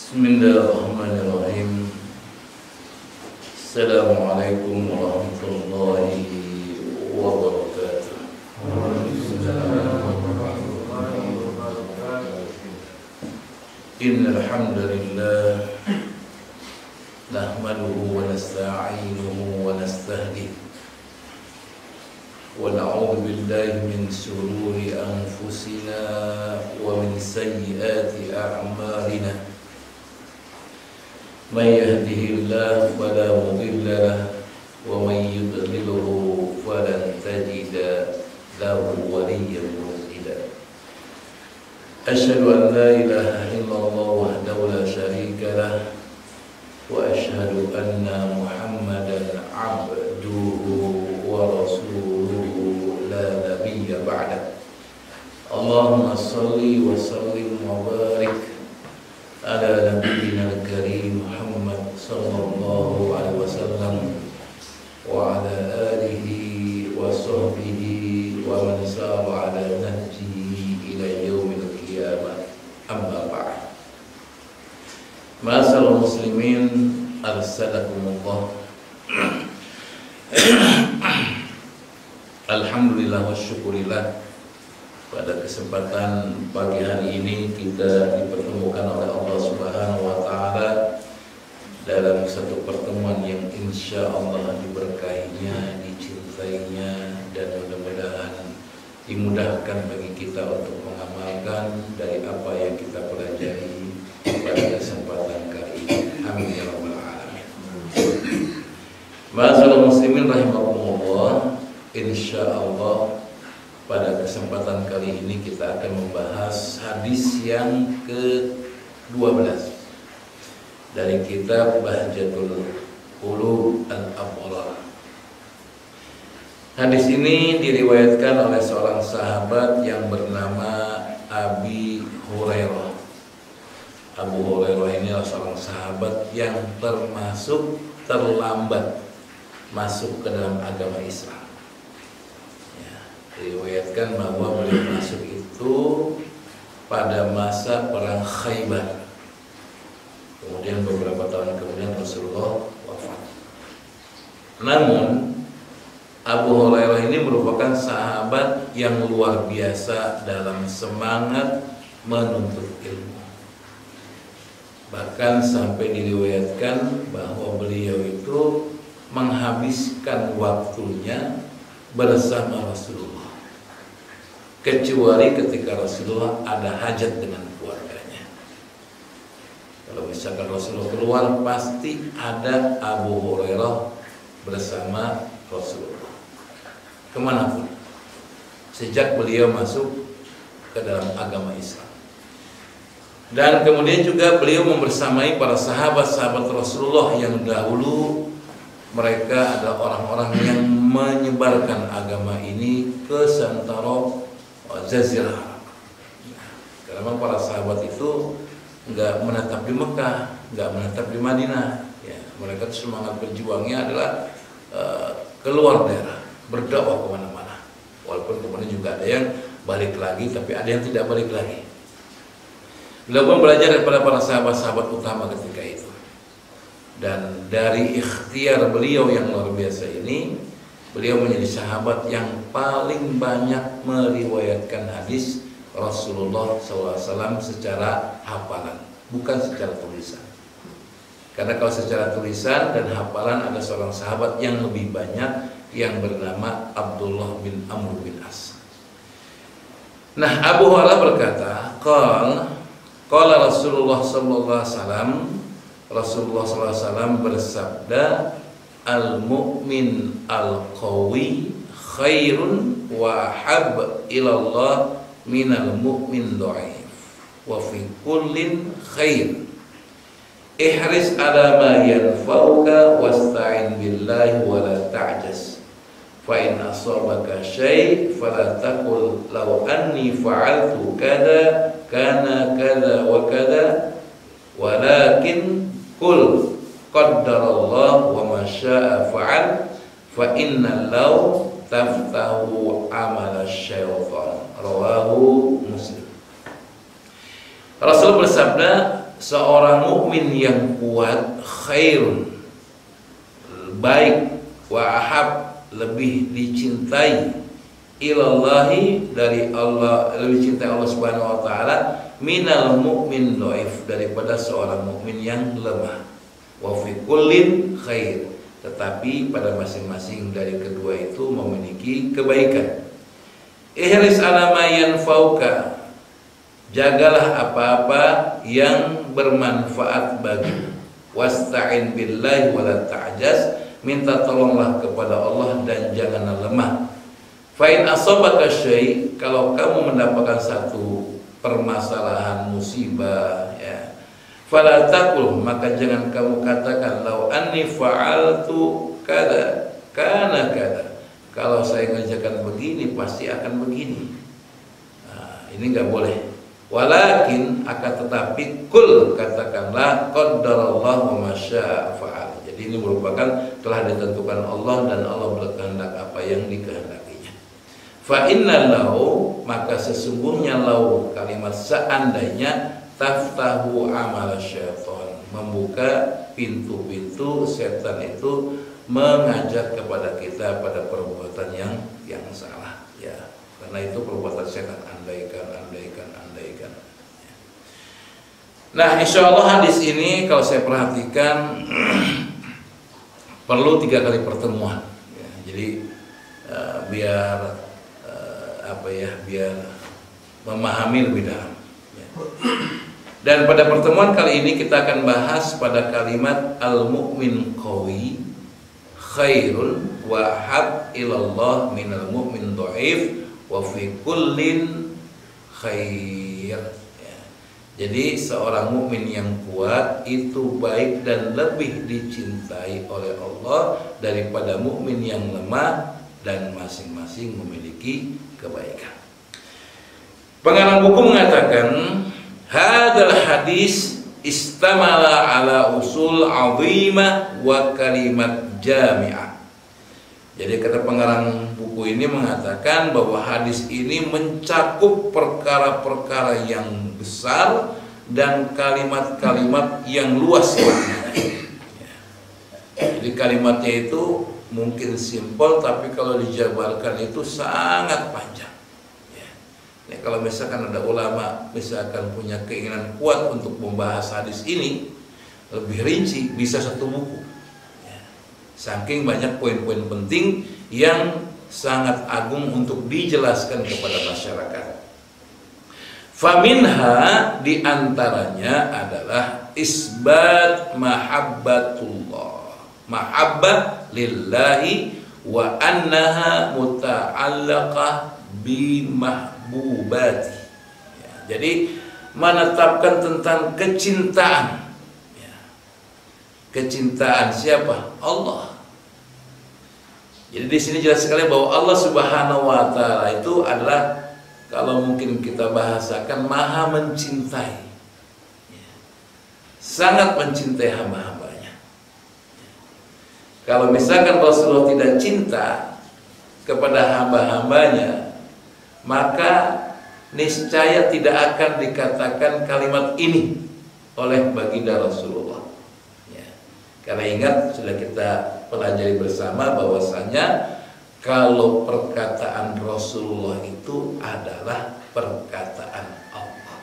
Bismillahirrahmanirrahim. Assalamualaikum warahmatullahi wabarakatuh. Innal hamdalillah nahmaduhu wa nasta'inuhu wa nastahdihi wa na'udzu billahi min shururi anfusina wa min sayyiati a'malina. Man yahdihillahu fala mudilla lahu wa man yudlilhu falan tajida lahu waliyyan murshida. Asyhadu an la ilaha illallah wahdahu la syarika lah wa asyhadu anna Muhammadan abduhu wa rasuluhu la nabiyya ba'da. Allahumma shalli wa sallim wa barik ala nabiyyina al-karim Muhammad sallallahu alaihi wasallam wa ala alihi wa sahbihi wa man sara ala nahjihi ila yaumil qiyamah. Amma ba'd. Ma'asyiral muslimin, arsalakumullah. Alhamdulillah wa syukurillah, pada kesempatan pagi hari ini kita dipertemukan oleh Allah Subhanahu wa taala dalam satu pertemuan yang insya Allah diberkahinya, dicintainya, dan mudah-mudahan dimudahkan bagi kita untuk mengamalkan dari apa yang kita pelajari pada kesempatan kali ini. Amin ya rabbal alamin. Ma'asyiral muslimin rahimakumullah, insya Allah pada kesempatan kali ini kita akan membahas hadis yang ke-12 dari kitab Bahjatul Qulub Al-Abrar. Hadis ini diriwayatkan oleh seorang sahabat yang bernama Abi Hurairah. Abu Hurairah ini adalah seorang sahabat yang termasuk terlambat masuk ke dalam agama Islam. Diriwayatkan bahwa beliau masuk itu pada masa perang Khaybar. Kemudian beberapa tahun kemudian Rasulullah wafat. Namun Abu Hurairah ini merupakan sahabat yang luar biasa dalam semangat menuntut ilmu. Bahkan sampai diriwayatkan bahwa beliau itu menghabiskan waktunya bersama Rasulullah, kecuali ketika Rasulullah ada hajat dengan keluarganya. Kalau misalkan Rasulullah keluar, pasti ada Abu Hurairah bersama Rasulullah kemanapun, sejak beliau masuk ke dalam agama Islam. Dan kemudian juga beliau membersamai para sahabat-sahabat Rasulullah yang dahulu mereka adalah orang-orang yang menyebarkan agama ini ke seantero Jazirah Arab. Karena para sahabat itu nggak menetap di Mekah, nggak menetap di Madinah. Ya, mereka semangat berjuangnya adalah keluar daerah, berdakwah kemana-mana. Walaupun kemudian juga ada yang balik lagi, tapi ada yang tidak balik lagi. Beliau pun belajar daripada para sahabat-sahabat utama ketika itu. Dan dari ikhtiar beliau yang luar biasa ini, beliau menjadi sahabat yang paling banyak meriwayatkan hadis Rasulullah SAW secara hafalan, bukan secara tulisan. Karena kalau secara tulisan dan hafalan ada seorang sahabat yang lebih banyak yang bernama Abdullah bin Amr bin As. Nah, Abu Hurairah berkata, qala Rasulullah SAW, Rasulullah SAW bersabda, al-mu'min al-qawi khairun wa hab ilallah minal mu'min dhaif wa fi kullin khair. Ihris ala ma yanfa'uka wasta'in billahi wa la ta'jas. Fa in asabaka syai' fala taqul law anni fa'altu kada kana kada wa kada, walakin qul qaddarallah wa ma syaa fa'al fa inna law taftahu amal syaitan. Rawahu Muslim. Rasul bersabda, seorang mukmin yang kuat khairun, baik, wa ahab, lebih dicintai, ilallahi, dari Allah, lebih cintai Allah Subhanahu wa taala, minal mukmin dhaif, daripada seorang mukmin yang lemah. Wa fi kullin khair, tetapi pada masing-masing dari kedua itu memiliki kebaikan. Ihris ala ma yanfauka, jagalah apa-apa yang bermanfaat bagimu. Wasta'in billahi wala ta'jaz, minta tolonglah kepada Allah dan janganlah lemah. Fa in asabaka syai', kalau kamu mendapatkan satu permasalahan, musibah, ya, fala taqul, maka jangan kamu katakan law anni fa'altu kada kana kada, kalau saya ngerjakan begini pasti akan begini. Nah, ini nggak boleh. Walakin, akan tetapi, kul, katakanlah, qaddarallahu wa masya'a fa'al. Jadi ini merupakan telah ditentukan Allah dan Allah berkehendak apa yang dikehendakinya. Fa inna lau, maka sesungguhnya lau, kalimat seandainya, taftahu amal syaitan, membuka pintu-pintu setan itu mengajak kepada kita pada perbuatan yang salah, ya. Karena itu perbuatan setan, andaikan. Nah, insya Allah hadis ini kalau saya perhatikan perlu 3 kali pertemuan, ya. Jadi biar biar memahami lebih dalam, ya. Dan pada pertemuan kali ini kita akan bahas pada kalimat al-mu'min qawi khairun wa hab ilallah minal mu'min dhaif wa fi kullin khair, ya. Jadi seorang mukmin yang kuat itu baik dan lebih dicintai oleh Allah daripada mukmin yang lemah, dan masing-masing memiliki kebaikan. Pengarang buku mengatakan, hadal hadis istamala ala usul azimah wa kalimat jami'ah. Jadi kata pengarang buku ini mengatakan bahwa hadis ini mencakup perkara-perkara yang besar dan kalimat-kalimat yang luas maknanya. Jadi kalimatnya itu mungkin simpel, tapi kalau dijabarkan itu sangat panjang. Ya, kalau misalkan ada ulama misalkan punya keinginan kuat untuk membahas hadis ini lebih rinci, bisa 1 buku. Saking banyak poin-poin penting yang sangat agung untuk dijelaskan kepada masyarakat. Faminha, diantaranya adalah isbat mahabbatullah, mahabbah lillahi, wa annaha muta'allaqah bi mahbubati. Ya, jadi menetapkan tentang kecintaan. Kecintaan siapa? Allah. Jadi di sini jelas sekali bahwa Allah Subhanahu wa taala itu adalah, kalau mungkin kita bahasakan, maha mencintai. Sangat mencintai hamba-hambanya. Kalau misalkan Rasulullah tidak cinta kepada hamba-hambanya, maka niscaya tidak akan dikatakan kalimat ini oleh baginda Rasulullah. Karena ingat, sudah kita pelajari bersama bahwasanya kalau perkataan Rasulullah itu adalah perkataan Allah,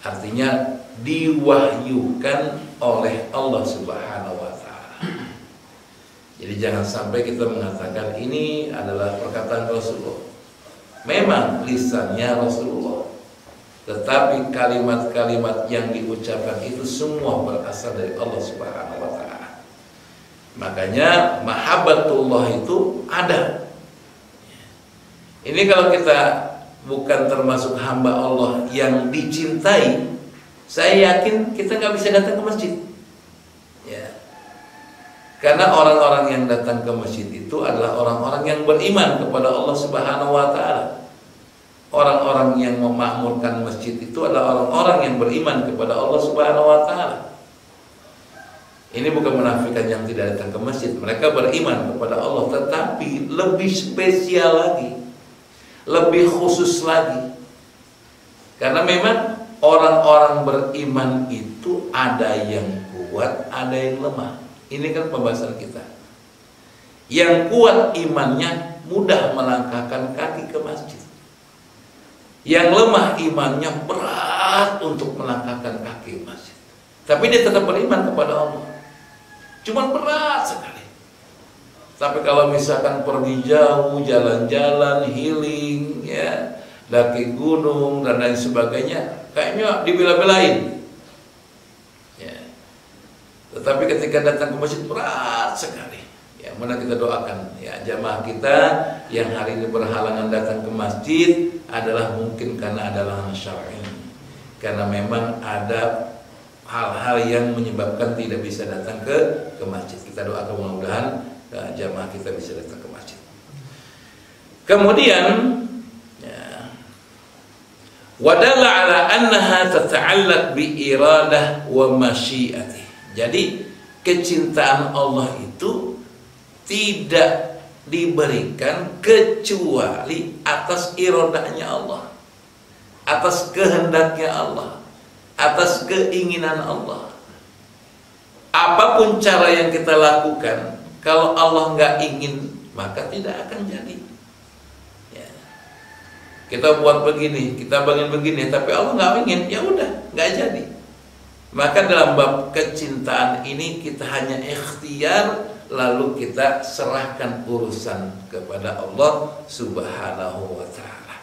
artinya diwahyukan oleh Allah Subhanahu wa taala. Jadi jangan sampai kita mengatakan ini adalah perkataan Rasulullah. Memang lisannya Rasulullah, tetapi kalimat-kalimat yang diucapkan itu semua berasal dari Allah Subhanahu wa taala. Makanya mahabbatullah itu ada. Ini kalau kita bukan termasuk hamba Allah yang dicintai, saya yakin kita nggak bisa datang ke masjid. Ya. Karena orang-orang yang datang ke masjid itu adalah orang-orang yang beriman kepada Allah Subhanahu wa taala. Orang-orang yang memakmurkan masjid itu adalah orang-orang yang beriman kepada Allah Subhanahu wa taala. Ini bukan menafikan yang tidak datang ke masjid. Mereka beriman kepada Allah, tetapi lebih spesial lagi, lebih khusus lagi. Karena memang orang-orang beriman itu ada yang kuat, ada yang lemah. Ini kan pembahasan kita. Yang kuat imannya mudah melangkahkan kaki ke masjid. Yang lemah imannya berat untuk melangkahkan kaki ke masjid. Tapi dia tetap beriman kepada Allah. Cuman berat sekali. Tapi kalau misalkan pergi jauh, jalan-jalan, healing, ya, daki gunung dan lain sebagainya, kayaknya dibela-belain. Ya. Tetapi ketika datang ke masjid berat sekali. Ya, mana kita doakan ya jamaah kita yang hari ini berhalangan datang ke masjid adalah mungkin karena adalah syar'i. Karena memang ada hal-hal yang menyebabkan tidak bisa datang ke masjid. Kita doakan mudah-mudahan jamaah kita bisa datang ke masjid. Kemudian wadalla ala annaha tata'allaq bi iradah wa masyiatih. Jadi kecintaan Allah itu tidak diberikan kecuali atas iradahnya Allah, atas kehendaknya Allah, atas keinginan Allah. Apapun cara yang kita lakukan, kalau Allah nggak ingin, maka tidak akan jadi. Ya. Kita buat begini, kita bangun begini, tapi Allah nggak ingin, ya udah, nggak jadi. Maka dalam bab kecintaan ini kita hanya ikhtiar, lalu kita serahkan urusan kepada Allah Subhanahu wa ta'ala.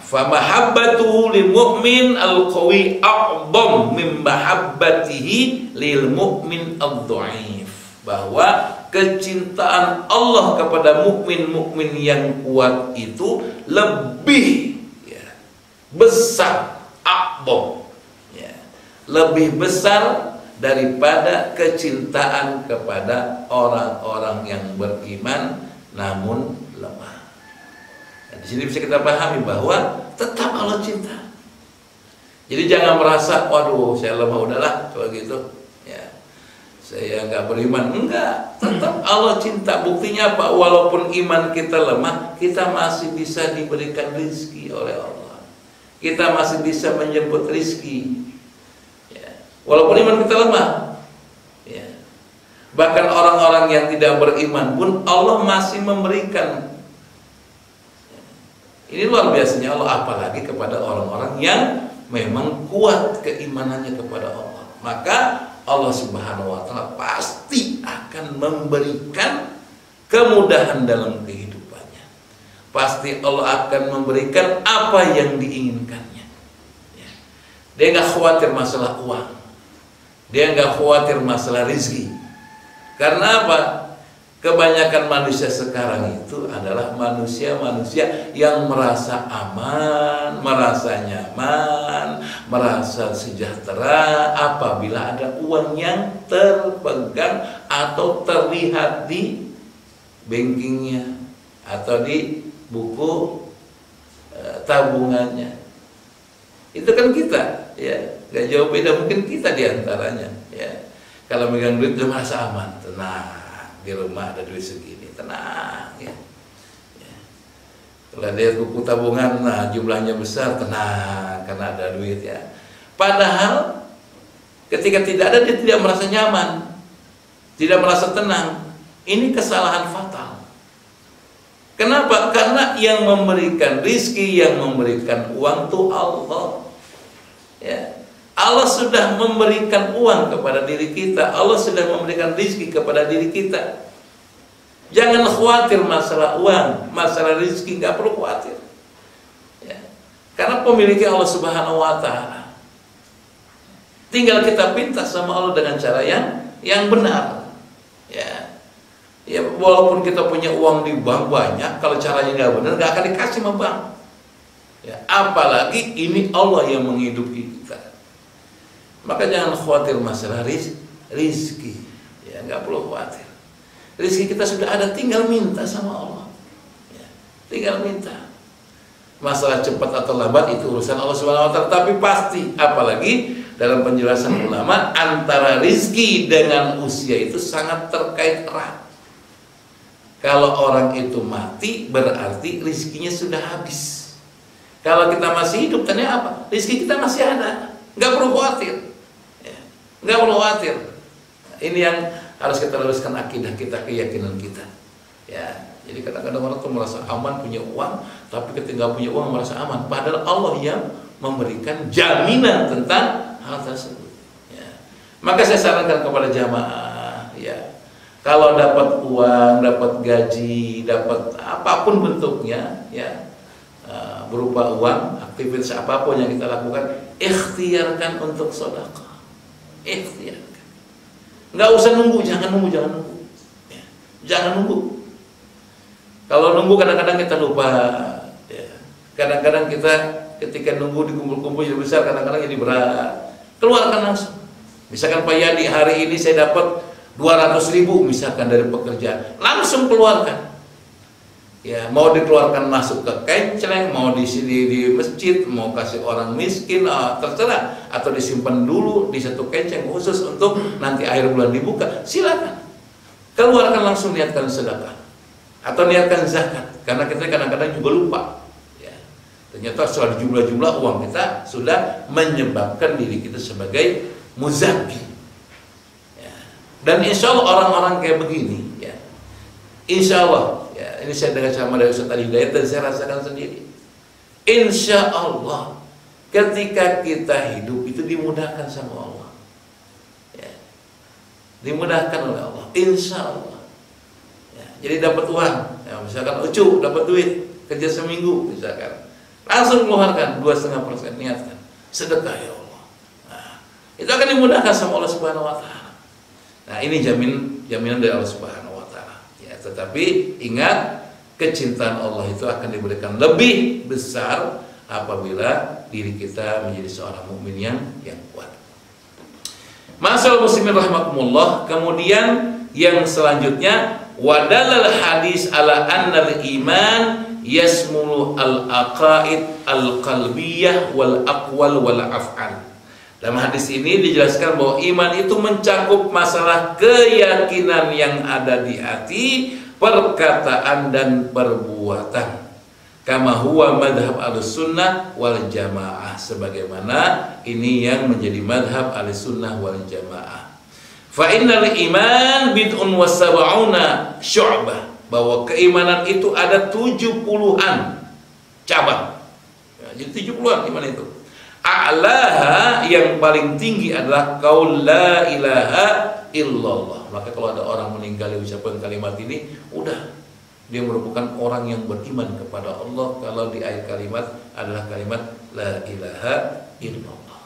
Fa mahabbatuhu lil mu'min al-qawi a'dham min mahabbatihi lil mu'min ad-dha'if. Bahwa kecintaan Allah kepada mukmin yang kuat itu lebih besar, a'dham, lebih besar daripada kecintaan kepada orang-orang yang beriman namun lemah. Nah, di sini bisa kita pahami bahwa tetap Allah cinta. Jadi jangan merasa, waduh saya lemah, udahlah kalau gitu, ya saya nggak beriman. Enggak, tetap Allah cinta. Buktinya apa? Walaupun iman kita lemah, kita masih bisa diberikan rizki oleh Allah. Kita masih bisa menjemput rizki. Walaupun iman kita lemah, ya. Bahkan orang-orang yang tidak beriman pun Allah masih memberikan. Ini luar biasanya Allah, apalagi kepada orang-orang yang memang kuat keimanannya kepada Allah. Maka Allah Subhanahu wa ta'ala pasti akan memberikan kemudahan dalam kehidupannya. Pasti Allah akan memberikan apa yang diinginkannya. Dia nggak khawatir masalah uang. Dia nggak khawatir masalah rizki. Karena apa? Kebanyakan manusia sekarang itu adalah manusia-manusia yang merasa aman, merasa nyaman, merasa sejahtera apabila ada uang yang terpegang atau terlihat di bankingnya atau di buku tabungannya. Itu kan kita, ya, gak jauh beda mungkin kita diantaranya, ya. Kalau megang duit udah merasa aman, tenang, di rumah ada duit segini, tenang, ya. Kalau lihat buku tabungan, nah jumlahnya besar, tenang, karena ada duit, ya. Padahal ketika tidak ada, dia tidak merasa nyaman, tidak merasa tenang. Ini kesalahan fatal. Kenapa? Karena yang memberikan rizki, yang memberikan uang itu Allah. Ya. Allah sudah memberikan uang kepada diri kita. Allah sudah memberikan rizki kepada diri kita. Jangan khawatir masalah uang, masalah rizki, nggak perlu khawatir. Ya. Karena pemiliknya Allah Subhanahu wa ta'ala. Tinggal kita pinta sama Allah dengan cara yang benar. Ya. Ya, walaupun kita punya uang di bank banyak, kalau caranya nggak benar, nggak akan dikasih sama bank. Ya, apalagi ini Allah yang menghidupi kita. Maka jangan khawatir masalah rizki. Ya, nggak perlu khawatir. Rizki kita sudah ada, tinggal minta sama Allah. Ya, tinggal minta. Masalah cepat atau lambat itu urusan Allah Subhanahu wa ta'ala. Tapi pasti, apalagi dalam penjelasan ulama, antara rizki dengan usia itu sangat terkait erat. Kalau orang itu mati, berarti rizkinya sudah habis. Kalau kita masih hidup, tanya apa? Rezeki kita masih ada, nggak perlu khawatir, ya. Nggak perlu khawatir. Ini yang harus kita luruskan akidah kita, keyakinan kita. Ya, jadi kadang-kadang orang tuh merasa aman punya uang, tapi ketika nggak punya uang merasa aman. Padahal Allah yang memberikan jaminan tentang hal tersebut. Ya. Maka saya sarankan kepada jamaah, ya, kalau dapat uang, dapat gaji, dapat apapun bentuknya, ya, berupa uang, aktivitas apapun yang kita lakukan, ikhtiarkan untuk sedekah. Ikhtiarkan. Nggak usah nunggu, jangan nunggu. Ya, jangan nunggu. Kalau nunggu kadang-kadang kita lupa. Ya. Kadang-kadang kita ketika nunggu dikumpul-kumpul jadi besar, kadang-kadang jadi berat. Keluarkan langsung. Misalkan Pak Yadi, hari ini saya dapat 200.000 misalkan dari pekerjaan, langsung keluarkan. Ya, mau dikeluarkan masuk ke kenceleng, mau di sini di masjid, mau kasih orang miskin, terserah, atau disimpan dulu di satu kenceng khusus untuk nanti akhir bulan dibuka, silakan. Keluarkan langsung, niatkan sedekah atau niatkan zakat, karena kita kadang-kadang juga lupa. Ya, ternyata soal jumlah-jumlah uang kita sudah menyebabkan diri kita sebagai muzaki. Ya. Dan insya Allah orang-orang kayak begini, ya, insya Allah. Ya, ini saya dengar sama dari Ustaz Hidayat dan saya rasakan sendiri. Insya Allah ketika kita hidup itu dimudahkan sama Allah, ya, dimudahkan oleh Allah. Insya Allah. Ya, jadi dapat uang, ya, misalkan Ucu dapat duit kerja seminggu, misalkan langsung keluarkan 2,5%, niatkan sedekah ya Allah. Nah, itu akan dimudahkan sama Allah Subhanahu Wa Taala. Nah, ini jaminan dari Allah Subhanahu Wa Taala. Tetapi ingat, kecintaan Allah itu akan diberikan lebih besar apabila diri kita menjadi seorang mukmin yang kuat. Masalah muslimin rahimakumullah. Kemudian yang selanjutnya, wadalal hadis ala annal iman yasmulu al aqaid al qalbiyah wal aqwal wal af'al. Dalam hadis ini dijelaskan bahwa iman itu mencakup masalah keyakinan yang ada di hati, perkataan dan perbuatan. Kama huwa madhab al-sunnah wal jamaah. Sebagaimana ini yang menjadi madhab al-sunnah wal jamaah. Fa innal iman bid'un wa sab'una syu'bah. Bahwa keimanan itu ada 70-an cabang. Ya, jadi 70-an iman itu. A'laha, yang paling tinggi adalah qaul la ilaha illallah. Maka kalau ada orang meninggal yang ucapkan kalimat ini, udah, dia merupakan orang yang beriman kepada Allah. Kalau di akhir kalimat adalah kalimat la ilaha illallah.